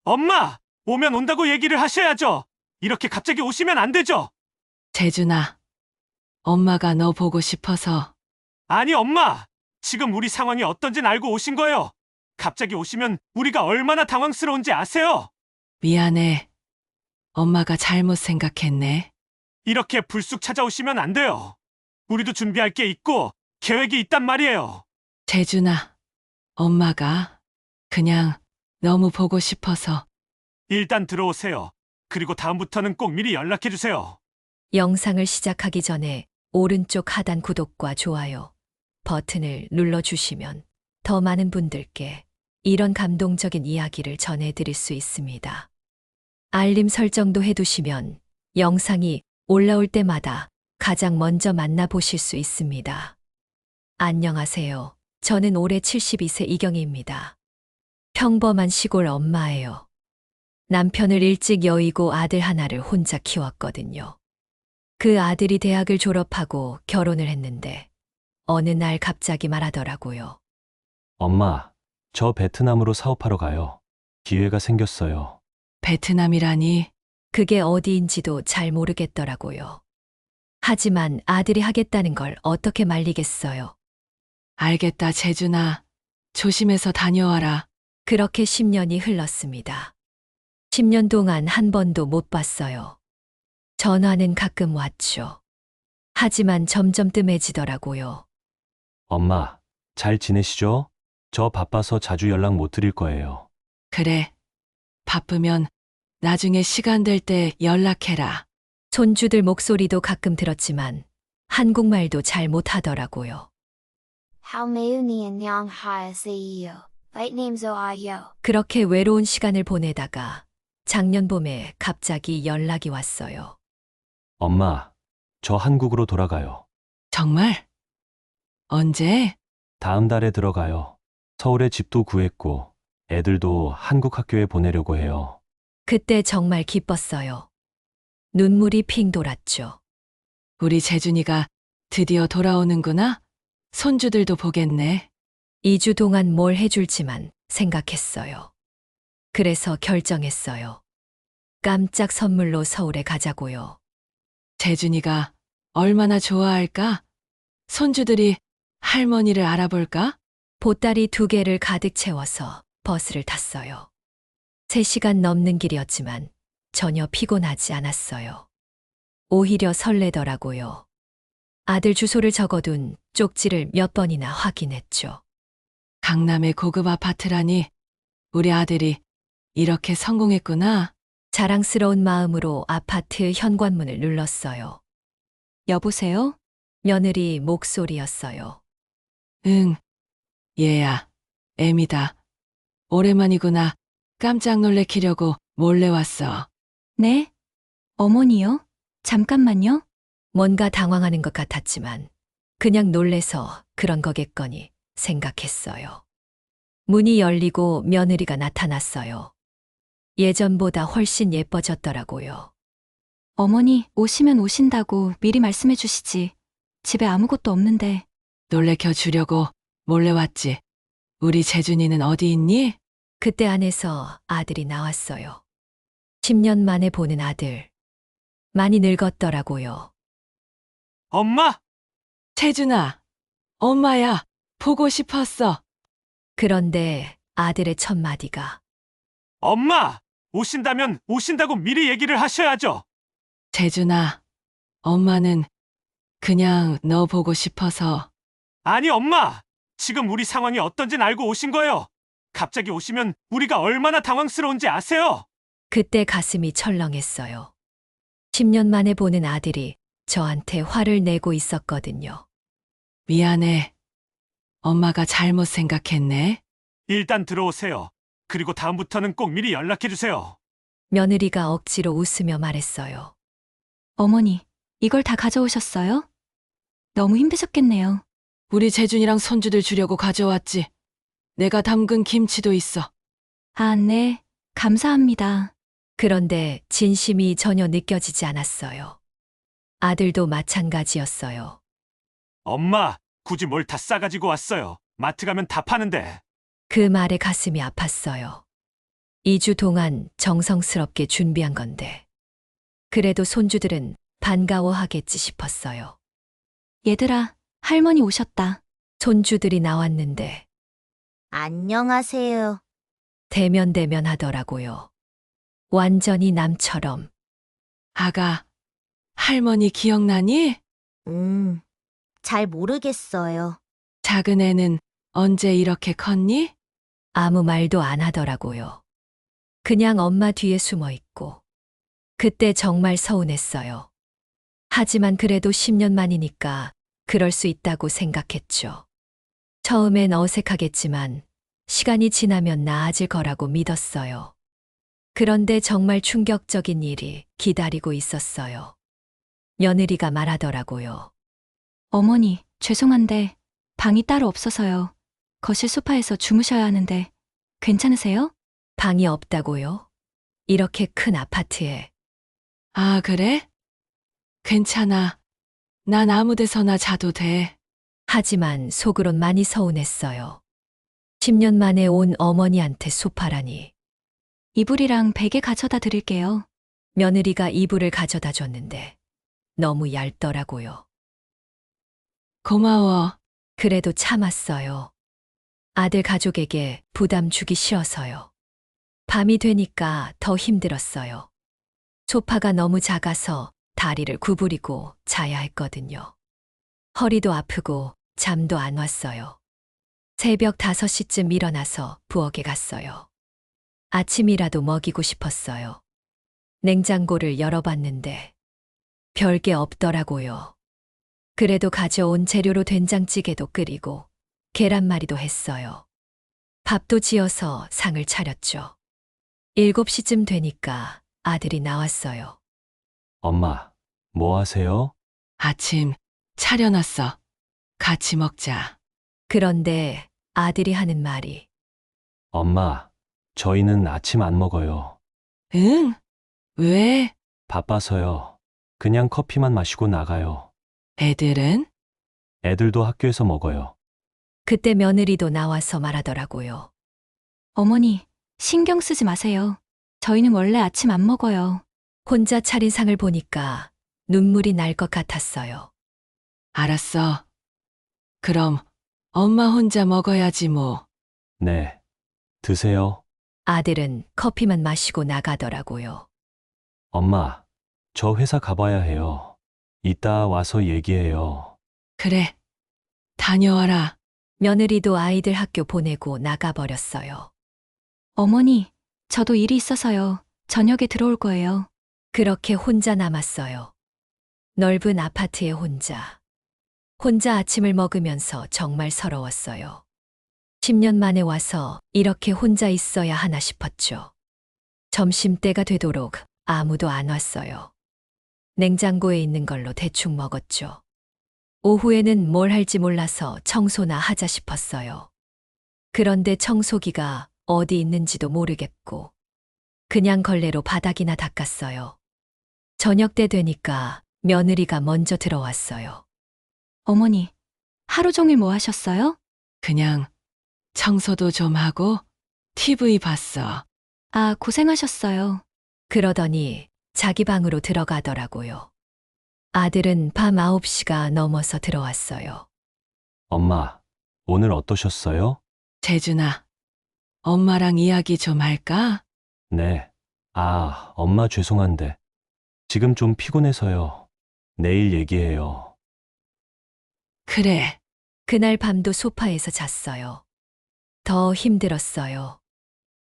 엄마! 오면 온다고 얘기를 하셔야죠. 이렇게 갑자기 오시면 안 되죠. 재준아, 엄마가 너 보고 싶어서. 아니, 엄마! 지금 우리 상황이 어떤진 알고 오신 거예요. 갑자기 오시면 우리가 얼마나 당황스러운지 아세요? 미안해. 엄마가 잘못 생각했네. 이렇게 불쑥 찾아오시면 안 돼요. 우리도 준비할 게 있고 계획이 있단 말이에요. 재준아, 엄마가 그냥 너무 보고 싶어서. 일단 들어오세요. 그리고 다음부터는 꼭 미리 연락해 주세요. 영상을 시작하기 전에 오른쪽 하단 구독과 좋아요 버튼을 눌러주시면 더 많은 분들께 이런 감동적인 이야기를 전해드릴 수 있습니다. 알림 설정도 해두시면 영상이 올라올 때마다 가장 먼저 만나보실 수 있습니다. 안녕하세요. 저는 올해 72세 이경희입니다. 평범한 시골 엄마예요. 남편을 일찍 여의고 아들 하나를 혼자 키웠거든요. 그 아들이 대학을 졸업하고 결혼을 했는데 어느 날 갑자기 말하더라고요. 엄마, 저 베트남으로 사업하러 가요. 기회가 생겼어요. 베트남이라니. 그게 어디인지도 잘 모르겠더라고요. 하지만 아들이 하겠다는 걸 어떻게 말리겠어요. 알겠다, 재준아. 조심해서 다녀와라. 그렇게 10년이 흘렀습니다. 10년 동안 한 번도 못 봤어요. 전화는 가끔 왔죠. 하지만 점점 뜸해지더라고요. 엄마, 잘 지내시죠? 저 바빠서 자주 연락 못 드릴 거예요. 그래. 바쁘면 나중에 시간 될 때 연락해라. 손주들 목소리도 가끔 들었지만 한국말도 잘 못하더라고요. How Mayunian Yang Hai CEO, Light Names OIO. 그렇게 외로운 시간을 보내다가 작년 봄에 갑자기 연락이 왔어요. 엄마, 저 한국으로 돌아가요. 정말? 언제? 다음 달에 들어가요. 서울에 집도 구했고, 애들도 한국 학교에 보내려고 해요. 그때 정말 기뻤어요. 눈물이 핑 돌았죠. 우리 재준이가 드디어 돌아오는구나? 손주들도 보겠네. 2주 동안 뭘 해줄지만 생각했어요. 그래서 결정했어요. 깜짝 선물로 서울에 가자고요. 재준이가 얼마나 좋아할까? 손주들이 할머니를 알아볼까? 보따리 2개를 가득 채워서 버스를 탔어요. 3시간 넘는 길이었지만 전혀 피곤하지 않았어요. 오히려 설레더라고요. 아들 주소를 적어둔 쪽지를 몇 번이나 확인했죠. 강남의 고급 아파트라니. 우리 아들이 이렇게 성공했구나. 자랑스러운 마음으로 아파트 현관문을 눌렀어요. 여보세요? 며느리 목소리였어요. 응. 얘야, 애미다. 오랜만이구나. 깜짝 놀래키려고 몰래 왔어. 네? 어머니요? 잠깐만요. 뭔가 당황하는 것 같았지만 그냥 놀래서 그런 거겠거니 생각했어요. 문이 열리고 며느리가 나타났어요. 예전보다 훨씬 예뻐졌더라고요. 어머니, 오시면 오신다고 미리 말씀해 주시지. 집에 아무것도 없는데. 놀래켜 주려고 몰래 왔지. 우리 재준이는 어디 있니? 그때 안에서 아들이 나왔어요. 10년 만에 보는 아들. 많이 늙었더라고요. 엄마! 재준아, 엄마야, 보고 싶었어. 그런데 아들의 첫 마디가 엄마! 오신다면 오신다고 미리 얘기를 하셔야죠. 재준아, 엄마는 그냥 너 보고 싶어서. 아니, 엄마! 지금 우리 상황이 어떤진 알고 오신 거예요. 갑자기 오시면 우리가 얼마나 당황스러운지 아세요? 그때 가슴이 철렁했어요. 10년 만에 보는 아들이 저한테 화를 내고 있었거든요. 미안해. 엄마가 잘못 생각했네. 일단 들어오세요. 그리고 다음부터는 꼭 미리 연락해 주세요. 며느리가 억지로 웃으며 말했어요. 어머니, 이걸 다 가져오셨어요? 너무 힘드셨겠네요. 우리 재준이랑 손주들 주려고 가져왔지. 내가 담근 김치도 있어. 아, 네. 감사합니다. 그런데 진심이 전혀 느껴지지 않았어요. 아들도 마찬가지였어요. 엄마, 굳이 뭘 다 싸가지고 왔어요. 마트 가면 다 파는데. 그 말에 가슴이 아팠어요. 2주 동안 정성스럽게 준비한 건데. 그래도 손주들은 반가워하겠지 싶었어요. 얘들아, 할머니 오셨다. 손주들이 나왔는데 안녕하세요. 대면대면 하더라고요. 완전히 남처럼. 아가, 할머니 기억나니? 잘 모르겠어요. 작은 애는 언제 이렇게 컸니? 아무 말도 안 하더라고요. 그냥 엄마 뒤에 숨어 있고. 그때 정말 서운했어요. 하지만 그래도 10년 만이니까 그럴 수 있다고 생각했죠. 처음엔 어색하겠지만 시간이 지나면 나아질 거라고 믿었어요. 그런데 정말 충격적인 일이 기다리고 있었어요. 며느리가 말하더라고요. 어머니, 죄송한데 방이 따로 없어서요. 거실 소파에서 주무셔야 하는데 괜찮으세요? 방이 없다고요? 이렇게 큰 아파트에. 아, 그래? 괜찮아. 난 아무 데서나 자도 돼. 하지만 속으론 많이 서운했어요. 10년 만에 온 어머니한테 소파라니. 이불이랑 베개 가져다 드릴게요. 며느리가 이불을 가져다 줬는데 너무 얇더라고요. 고마워. 그래도 참았어요. 아들 가족에게 부담 주기 싫어서요. 밤이 되니까 더 힘들었어요. 소파가 너무 작아서 다리를 구부리고 자야 했거든요. 허리도 아프고 잠도 안 왔어요. 새벽 5시쯤 일어나서 부엌에 갔어요. 아침이라도 먹이고 싶었어요. 냉장고를 열어봤는데 별게 없더라고요. 그래도 가져온 재료로 된장찌개도 끓이고 계란말이도 했어요. 밥도 지어서 상을 차렸죠. 7시쯤 되니까 아들이 나왔어요. 엄마, 뭐 하세요? 아침 차려놨어. 같이 먹자. 그런데 아들이 하는 말이 엄마, 저희는 아침 안 먹어요. 응? 왜? 바빠서요. 그냥 커피만 마시고 나가요. 애들은? 애들도 학교에서 먹어요. 그때 며느리도 나와서 말하더라고요. 어머니, 신경 쓰지 마세요. 저희는 원래 아침 안 먹어요. 혼자 차린 상을 보니까 눈물이 날 것 같았어요. 알았어. 그럼 엄마 혼자 먹어야지 뭐. 네. 드세요. 아들은 커피만 마시고 나가더라고요. 엄마, 저 회사 가봐야 해요. 이따 와서 얘기해요. 그래. 다녀와라. 며느리도 아이들 학교 보내고 나가버렸어요. 어머니, 저도 일이 있어서요. 저녁에 들어올 거예요. 그렇게 혼자 남았어요. 넓은 아파트에 혼자. 혼자 아침을 먹으면서 정말 서러웠어요. 10년 만에 와서 이렇게 혼자 있어야 하나 싶었죠. 점심때가 되도록 아무도 안 왔어요. 냉장고에 있는 걸로 대충 먹었죠. 오후에는 뭘 할지 몰라서 청소나 하자 싶었어요. 그런데 청소기가 어디 있는지도 모르겠고 그냥 걸레로 바닥이나 닦았어요. 저녁 때 되니까 며느리가 먼저 들어왔어요. 어머니, 하루 종일 뭐 하셨어요? 그냥 청소도 좀 하고 TV 봤어. 아, 고생하셨어요. 그러더니 자기 방으로 들어가더라고요. 아들은 밤 9시가 넘어서 들어왔어요. 엄마, 오늘 어떠셨어요? 재준아, 엄마랑 이야기 좀 할까? 네. 아, 엄마 죄송한데. 지금 좀 피곤해서요. 내일 얘기해요. 그래. 그날 밤도 소파에서 잤어요. 더 힘들었어요.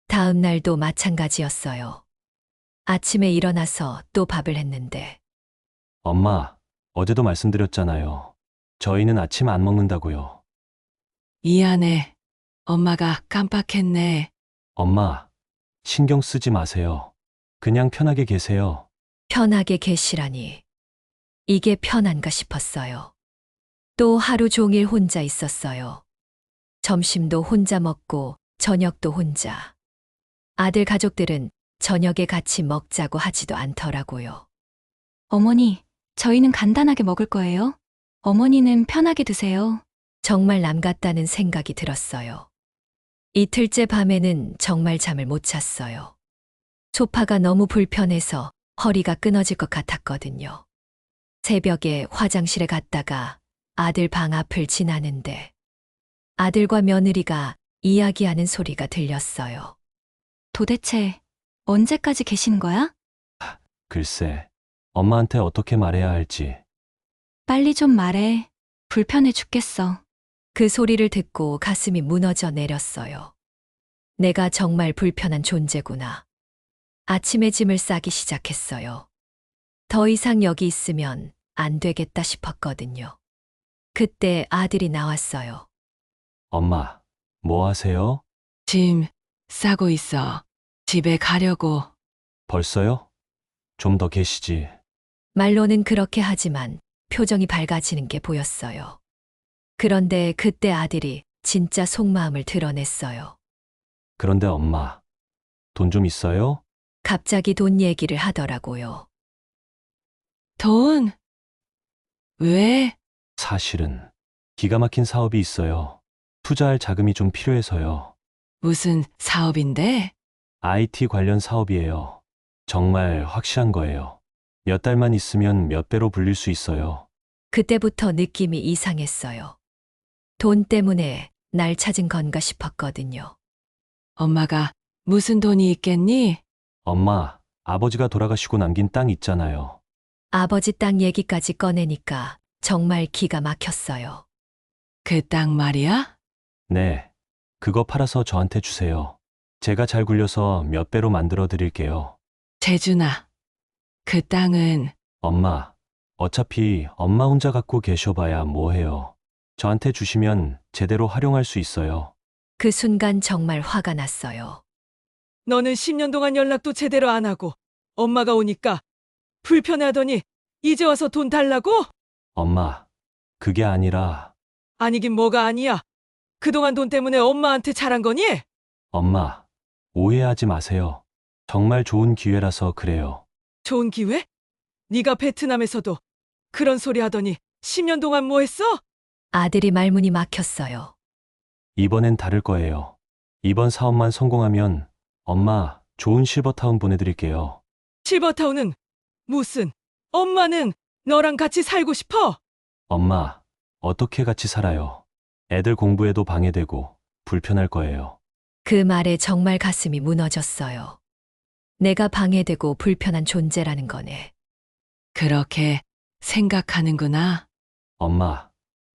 다음 날도 마찬가지였어요. 아침에 일어나서 또 밥을 했는데 엄마, 어제도 말씀드렸잖아요. 저희는 아침 안 먹는다고요. 미안해. 엄마가 깜빡했네. 엄마, 신경 쓰지 마세요. 그냥 편하게 계세요. 편하게 계시라니. 이게 편한가 싶었어요. 또 하루 종일 혼자 있었어요. 점심도 혼자 먹고 저녁도 혼자. 아들 가족들은 저녁에 같이 먹자고 하지도 않더라고요. 어머니, 저희는 간단하게 먹을 거예요. 어머니는 편하게 드세요. 정말 남 같다는 생각이 들었어요. 이틀째 밤에는 정말 잠을 못 잤어요. 소파가 너무 불편해서 허리가 끊어질 것 같았거든요. 새벽에 화장실에 갔다가 아들 방 앞을 지나는데 아들과 며느리가 이야기하는 소리가 들렸어요. 도대체 언제까지 계신 거야? 글쎄, 엄마한테 어떻게 말해야 할지. 빨리 좀 말해. 불편해 죽겠어. 그 소리를 듣고 가슴이 무너져 내렸어요. 내가 정말 불편한 존재구나. 아침에 짐을 싸기 시작했어요. 더 이상 여기 있으면 안 되겠다 싶었거든요. 그때 아들이 나왔어요. 엄마, 뭐 하세요? 짐 싸고 있어. 집에 가려고. 벌써요? 좀 더 계시지. 말로는 그렇게 하지만 표정이 밝아지는 게 보였어요. 그런데 그때 아들이 진짜 속마음을 드러냈어요. 그런데 엄마, 돈 좀 있어요? 갑자기 돈 얘기를 하더라고요. 돈? 왜? 사실은 기가 막힌 사업이 있어요. 투자할 자금이 좀 필요해서요. 무슨 사업인데? IT 관련 사업이에요. 정말 확실한 거예요. 몇 달만 있으면 몇 배로 불릴 수 있어요. 그때부터 느낌이 이상했어요. 돈 때문에 날 찾은 건가 싶었거든요. 엄마가 무슨 돈이 있겠니? 엄마, 아버지가 돌아가시고 남긴 땅 있잖아요. 아버지 땅 얘기까지 꺼내니까 정말 기가 막혔어요. 그 땅 말이야? 네, 그거 팔아서 저한테 주세요. 제가 잘 굴려서 몇 배로 만들어 드릴게요. 재준아, 그 땅은 엄마, 어차피 엄마 혼자 갖고 계셔봐야 뭐해요. 저한테 주시면 제대로 활용할 수 있어요. 그 순간 정말 화가 났어요. 너는 10년 동안 연락도 제대로 안 하고 엄마가 오니까 불편해하더니 이제 와서 돈 달라고? 엄마, 그게 아니라, 아니긴 뭐가 아니야. 그동안 돈 때문에 엄마한테 잘한 거니? 엄마, 오해하지 마세요. 정말 좋은 기회라서 그래요. 좋은 기회? 네가 베트남에서도 그런 소리 하더니 10년 동안 뭐 했어? 아들이 말문이 막혔어요. 이번엔 다를 거예요. 이번 사업만 성공하면 엄마 좋은 실버타운 보내드릴게요. 실버타운은 무슨? 엄마는 너랑 같이 살고 싶어? 엄마, 어떻게 같이 살아요? 애들 공부에도 방해되고 불편할 거예요. 그 말에 정말 가슴이 무너졌어요. 내가 방해되고 불편한 존재라는 거네. 그렇게 생각하는구나. 엄마,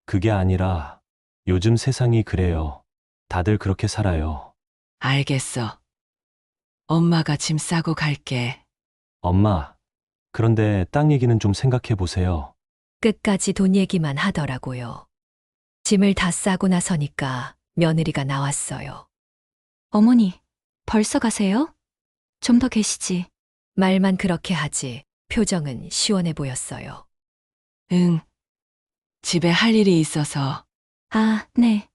그게 아니라 요즘 세상이 그래요. 다들 그렇게 살아요. 알겠어. 엄마가 짐 싸고 갈게. 엄마, 그런데 땅 얘기는 좀 생각해 보세요. 끝까지 돈 얘기만 하더라고요. 짐을 다 싸고 나서니까 며느리가 나왔어요. 어머니, 벌써 가세요? 좀 더 계시지. 말만 그렇게 하지 표정은 시원해 보였어요. 응. 집에 할 일이 있어서. 아, 네.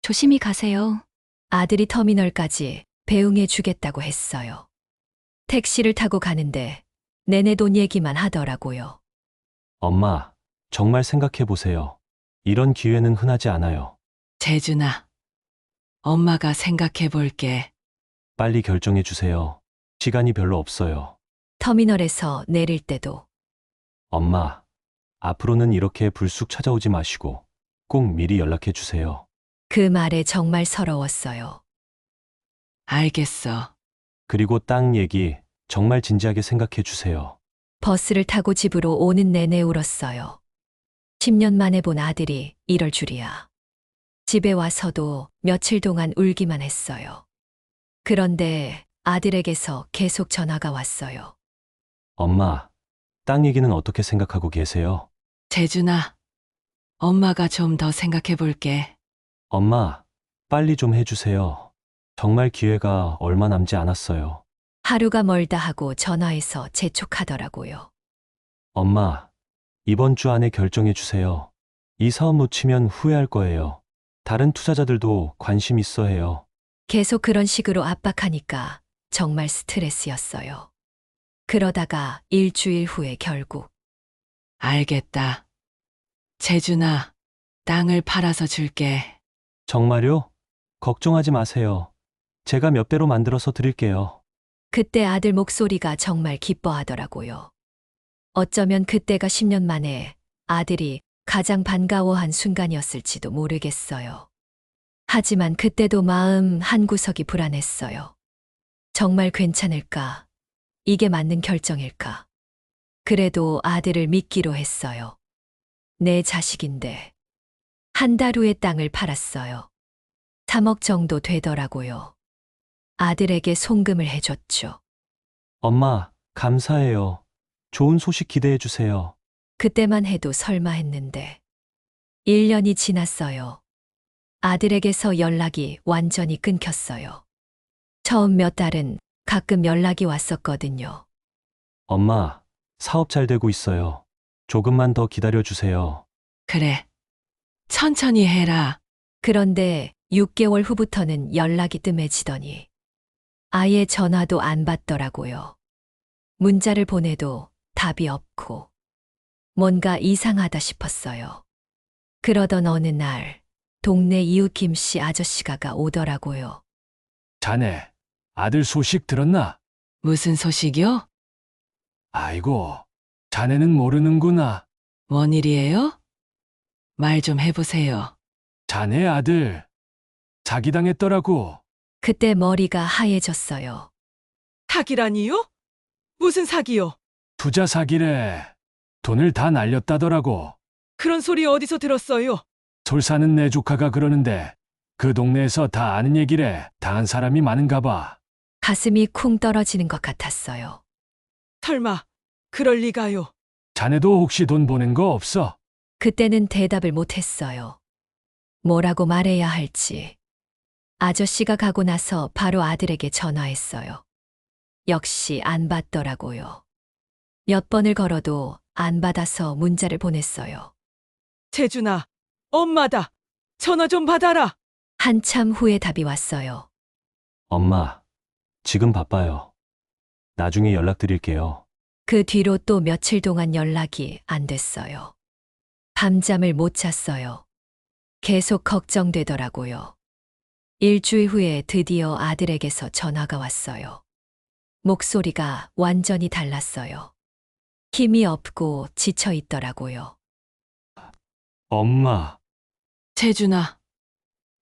조심히 가세요. 아들이 터미널까지 배웅해 주겠다고 했어요. 택시를 타고 가는데 내내 돈 얘기만 하더라고요. 엄마, 정말 생각해 보세요. 이런 기회는 흔하지 않아요. 재준아, 엄마가 생각해 볼게. 빨리 결정해 주세요. 시간이 별로 없어요. 터미널에서 내릴 때도 엄마, 앞으로는 이렇게 불쑥 찾아오지 마시고 꼭 미리 연락해 주세요. 그 말에 정말 서러웠어요. 알겠어. 그리고 땅 얘기 정말 진지하게 생각해 주세요. 버스를 타고 집으로 오는 내내 울었어요. 10년 만에 본 아들이 이럴 줄이야. 집에 와서도 며칠 동안 울기만 했어요. 그런데 아들에게서 계속 전화가 왔어요. 엄마, 땅 얘기는 어떻게 생각하고 계세요? 재준아, 엄마가 좀 더 생각해 볼게. 엄마, 빨리 좀 해주세요. 정말 기회가 얼마 남지 않았어요. 하루가 멀다 하고 전화해서 재촉하더라고요. 엄마, 이번 주 안에 결정해 주세요. 이 사업 놓치면 후회할 거예요. 다른 투자자들도 관심 있어 해요. 계속 그런 식으로 압박하니까 정말 스트레스였어요. 그러다가 일주일 후에 결국 알겠다. 재준아, 땅을 팔아서 줄게. 정말요? 걱정하지 마세요. 제가 몇 배로 만들어서 드릴게요. 그때 아들 목소리가 정말 기뻐하더라고요. 어쩌면 그때가 10년 만에 아들이 가장 반가워한 순간이었을지도 모르겠어요. 하지만 그때도 마음 한구석이 불안했어요. 정말 괜찮을까? 이게 맞는 결정일까? 그래도 아들을 믿기로 했어요. 내 자식인데. 한 달 후에 땅을 팔았어요. 3억 정도 되더라고요. 아들에게 송금을 해줬죠. 엄마, 감사해요. 좋은 소식 기대해 주세요. 그때만 해도 설마 했는데. 1년이 지났어요. 아들에게서 연락이 완전히 끊겼어요. 처음 몇 달은 가끔 연락이 왔었거든요. 엄마, 사업 잘 되고 있어요. 조금만 더 기다려 주세요. 그래. 천천히 해라. 그런데 6개월 후부터는 연락이 뜸해지더니 아예 전화도 안 받더라고요. 문자를 보내도 답이 없고 뭔가 이상하다 싶었어요. 그러던 어느 날 동네 이웃 김씨 아저씨가 오더라고요. 자네, 아들 소식 들었나? 무슨 소식이요? 아이고, 자네는 모르는구나. 뭔 일이에요? 말 좀 해보세요. 자네 아들, 사기당했더라고. 그때 머리가 하얘졌어요. 사기라니요? 무슨 사기요? 투자 사기래. 돈을 다 날렸다더라고. 그런 소리 어디서 들었어요? 솔사는 내 조카가 그러는데 그 동네에서 다 아는 얘기래. 당한 사람이 많은가 봐. 가슴이 쿵 떨어지는 것 같았어요. 설마 그럴 리가요? 자네도 혹시 돈 보낸 거 없어? 그때는 대답을 못했어요. 뭐라고 말해야 할지. 아저씨가 가고 나서 바로 아들에게 전화했어요. 역시 안 받더라고요. 몇 번을 걸어도 안 받아서 문자를 보냈어요. 재준아, 엄마다. 전화 좀 받아라. 한참 후에 답이 왔어요. 엄마, 지금 바빠요. 나중에 연락드릴게요. 그 뒤로 또 며칠 동안 연락이 안 됐어요. 밤잠을 못 잤어요. 계속 걱정되더라고요. 일주일 후에 드디어 아들에게서 전화가 왔어요. 목소리가 완전히 달랐어요. 힘이 없고 지쳐 있더라고요. 엄마, 재준아,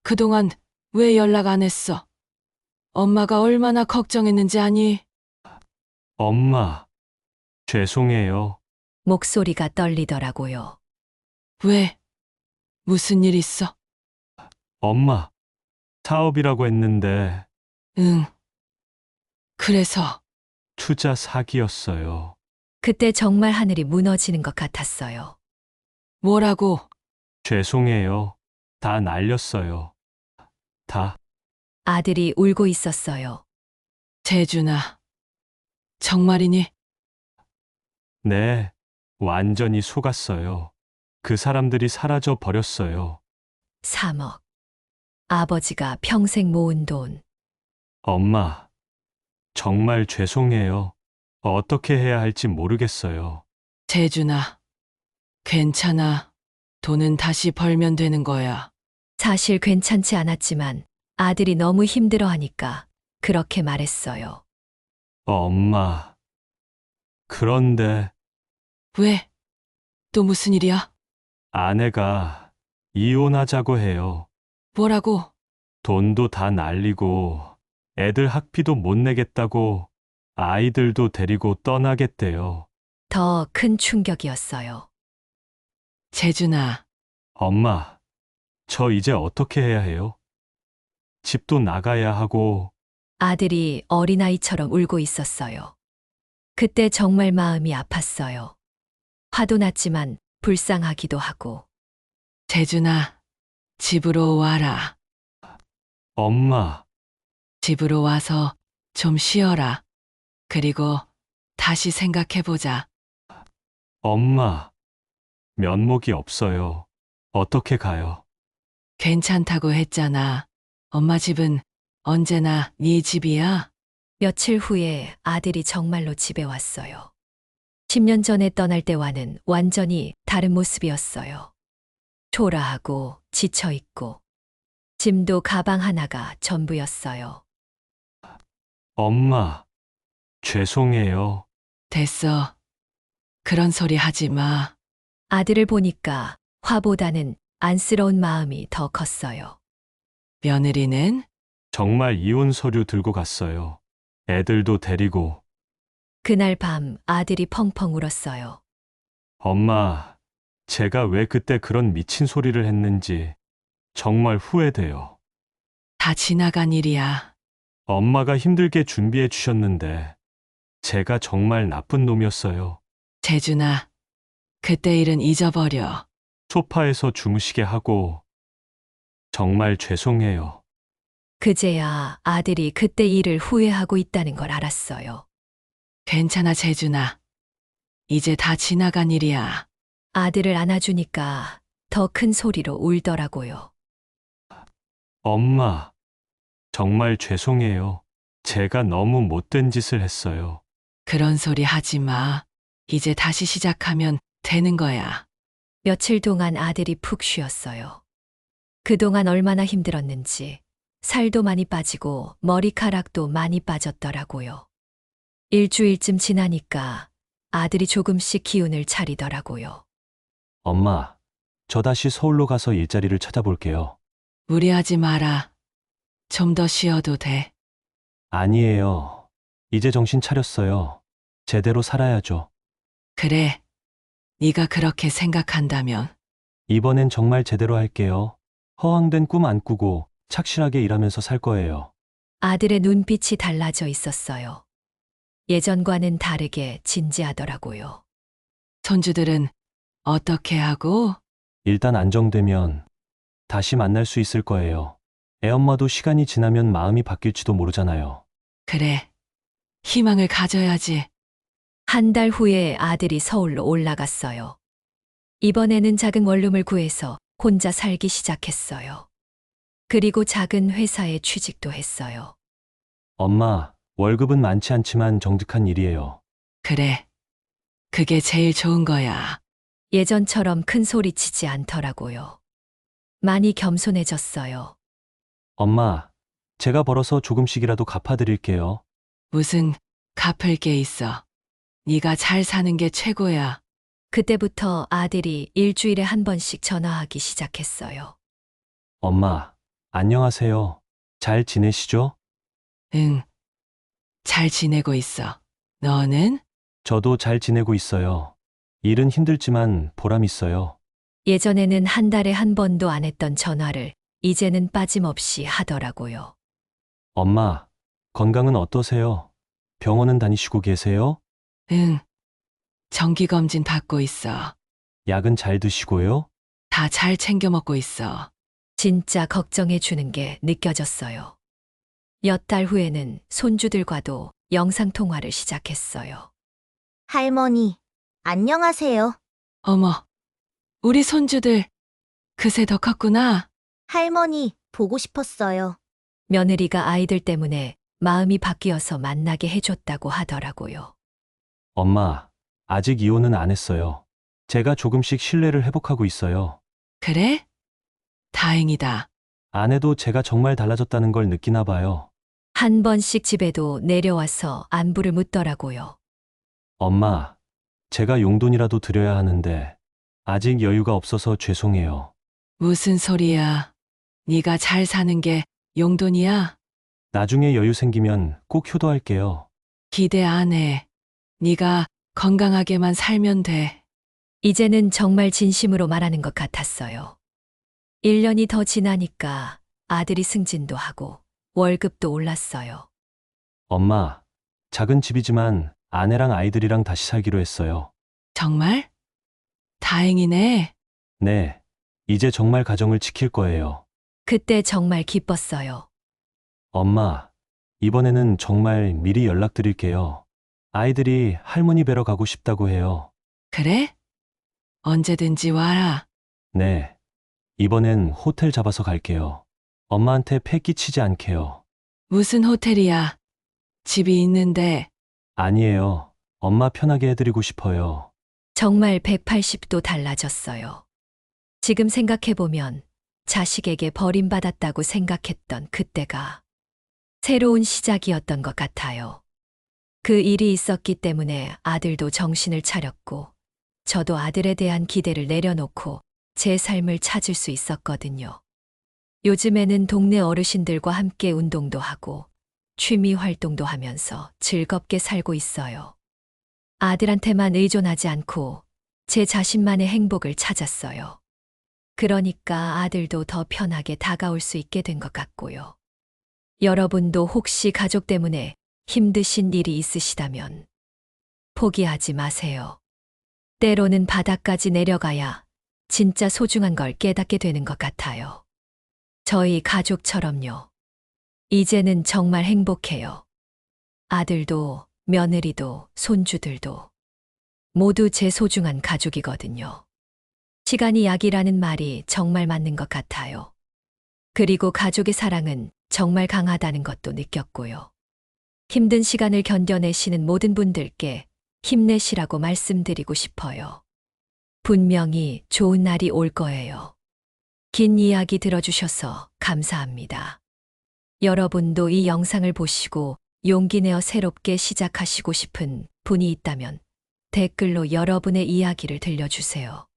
그동안 왜 연락 안 했어? 엄마가 얼마나 걱정했는지 아니? 엄마, 죄송해요. 목소리가 떨리더라고요. 왜? 무슨 일 있어? 엄마, 사업이라고 했는데 응. 그래서 투자 사기였어요. 그때 정말 하늘이 무너지는 것 같았어요. 뭐라고? 죄송해요. 다 날렸어요. 다. 아들이 울고 있었어요. 재준아, 정말이니? 네, 완전히 속았어요. 그 사람들이 사라져 버렸어요. 3억. 아버지가 평생 모은 돈. 엄마, 정말 죄송해요. 어떻게 해야 할지 모르겠어요. 재준아, 괜찮아. 돈은 다시 벌면 되는 거야. 사실 괜찮지 않았지만 아들이 너무 힘들어하니까 그렇게 말했어요. 엄마. 그런데 왜? 또 무슨 일이야? 아내가 이혼하자고 해요. 뭐라고? 돈도 다 날리고 애들 학비도 못 내겠다고 아이들도 데리고 떠나겠대요. 더 큰 충격이었어요. 재준아, 엄마, 저 이제 어떻게 해야 해요? 집도 나가야 하고 아들이 어린아이처럼 울고 있었어요. 그때 정말 마음이 아팠어요. 화도 났지만 불쌍하기도 하고. 재준아, 집으로 와라. 엄마, 집으로 와서 좀 쉬어라. 그리고 다시 생각해보자. 엄마, 면목이 없어요. 어떻게 가요? 괜찮다고 했잖아. 엄마 집은 언제나 네 집이야. 며칠 후에 아들이 정말로 집에 왔어요. 10년 전에 떠날 때와는 완전히 다른 모습이었어요. 초라하고 지쳐있고 짐도 가방 하나가 전부였어요. 엄마, 죄송해요. 됐어. 그런 소리 하지 마. 아들을 보니까 화보다는 안쓰러운 마음이 더 컸어요. 며느리는? 정말 이혼 서류 들고 갔어요. 애들도 데리고. 그날 밤 아들이 펑펑 울었어요. 엄마, 제가 왜 그때 그런 미친 소리를 했는지 정말 후회돼요. 다 지나간 일이야. 엄마가 힘들게 준비해 주셨는데 제가 정말 나쁜 놈이었어요. 재준아, 그때 일은 잊어버려. 소파에서 주무시게 하고 정말 죄송해요. 그제야 아들이 그때 일을 후회하고 있다는 걸 알았어요. 괜찮아, 재준아. 이제 다 지나간 일이야. 아들을 안아주니까 더 큰 소리로 울더라고요. 엄마, 정말 죄송해요. 제가 너무 못된 짓을 했어요. 그런 소리 하지 마. 이제 다시 시작하면 되는 거야. 며칠 동안 아들이 푹 쉬었어요. 그동안 얼마나 힘들었는지 살도 많이 빠지고 머리카락도 많이 빠졌더라고요. 일주일쯤 지나니까 아들이 조금씩 기운을 차리더라고요. 엄마, 저 다시 서울로 가서 일자리를 찾아볼게요. 무리하지 마라. 좀 더 쉬어도 돼. 아니에요. 이제 정신 차렸어요. 제대로 살아야죠. 그래. 네가 그렇게 생각한다면. 이번엔 정말 제대로 할게요. 허황된 꿈 안 꾸고 착실하게 일하면서 살 거예요. 아들의 눈빛이 달라져 있었어요. 예전과는 다르게 진지하더라고요. 손주들은 어떻게 하고? 일단 안정되면 다시 만날 수 있을 거예요. 애엄마도 시간이 지나면 마음이 바뀔지도 모르잖아요. 그래. 희망을 가져야지. 한 달 후에 아들이 서울로 올라갔어요. 이번에는 작은 원룸을 구해서 혼자 살기 시작했어요. 그리고 작은 회사에 취직도 했어요. 엄마, 월급은 많지 않지만 정직한 일이에요. 그래. 그게 제일 좋은 거야. 예전처럼 큰 소리 치지 않더라고요. 많이 겸손해졌어요. 엄마, 제가 벌어서 조금씩이라도 갚아드릴게요. 무슨 갚을 게 있어. 네가 잘 사는 게 최고야. 그때부터 아들이 일주일에 한 번씩 전화하기 시작했어요. 엄마, 안녕하세요. 잘 지내시죠? 응. 잘 지내고 있어. 너는? 저도 잘 지내고 있어요. 일은 힘들지만 보람 있어요. 예전에는 한 달에 한 번도 안 했던 전화를 이제는 빠짐없이 하더라고요. 엄마, 건강은 어떠세요? 병원은 다니시고 계세요? 응. 정기검진 받고 있어. 약은 잘 드시고요? 다 잘 챙겨 먹고 있어. 진짜 걱정해 주는 게 느껴졌어요. 몇 달 후에는 손주들과도 영상통화를 시작했어요. 할머니, 안녕하세요. 어머, 우리 손주들 그새 더 컸구나. 할머니, 보고 싶었어요. 며느리가 아이들 때문에 마음이 바뀌어서 만나게 해줬다고 하더라고요. 엄마, 아직 이혼은 안 했어요. 제가 조금씩 신뢰를 회복하고 있어요. 그래? 다행이다. 아내도 제가 정말 달라졌다는 걸 느끼나 봐요. 한 번씩 집에도 내려와서 안부를 묻더라고요. 엄마, 제가 용돈이라도 드려야 하는데 아직 여유가 없어서 죄송해요. 무슨 소리야. 네가 잘 사는 게 용돈이야? 나중에 여유 생기면 꼭 효도할게요. 기대 안 해. 네가 건강하게만 살면 돼. 이제는 정말 진심으로 말하는 것 같았어요. 1년이 더 지나니까 아들이 승진도 하고 월급도 올랐어요. 엄마, 작은 집이지만 아내랑 아이들이랑 다시 살기로 했어요. 정말? 다행이네. 네, 이제 정말 가정을 지킬 거예요. 그때 정말 기뻤어요. 엄마, 이번에는 정말 미리 연락드릴게요. 아이들이 할머니 뵈러 가고 싶다고 해요. 그래? 언제든지 와라. 네, 이번엔 호텔 잡아서 갈게요. 엄마한테 폐 끼치지 않게요. 무슨 호텔이야? 집이 있는데. 아니에요. 엄마 편하게 해드리고 싶어요. 정말 180도 달라졌어요. 지금 생각해보면 자식에게 버림받았다고 생각했던 그때가 새로운 시작이었던 것 같아요. 그 일이 있었기 때문에 아들도 정신을 차렸고, 저도 아들에 대한 기대를 내려놓고 제 삶을 찾을 수 있었거든요. 요즘에는 동네 어르신들과 함께 운동도 하고 취미 활동도 하면서 즐겁게 살고 있어요. 아들한테만 의존하지 않고 제 자신만의 행복을 찾았어요. 그러니까 아들도 더 편하게 다가올 수 있게 된 것 같고요. 여러분도 혹시 가족 때문에 힘드신 일이 있으시다면 포기하지 마세요. 때로는 바닥까지 내려가야 진짜 소중한 걸 깨닫게 되는 것 같아요. 저희 가족처럼요. 이제는 정말 행복해요. 아들도, 며느리도, 손주들도 모두 제 소중한 가족이거든요. 시간이 약이라는 말이 정말 맞는 것 같아요. 그리고 가족의 사랑은 정말 강하다는 것도 느꼈고요. 힘든 시간을 견뎌내시는 모든 분들께 힘내시라고 말씀드리고 싶어요. 분명히 좋은 날이 올 거예요. 긴 이야기 들어주셔서 감사합니다. 여러분도 이 영상을 보시고 용기 내어 새롭게 시작하시고 싶은 분이 있다면 댓글로 여러분의 이야기를 들려주세요.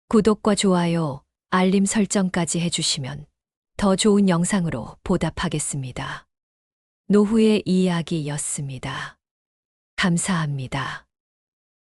구독과 좋아요, 알림 설정까지 해주시면 더 좋은 영상으로 보답하겠습니다. 노후의 이야기였습니다. 감사합니다.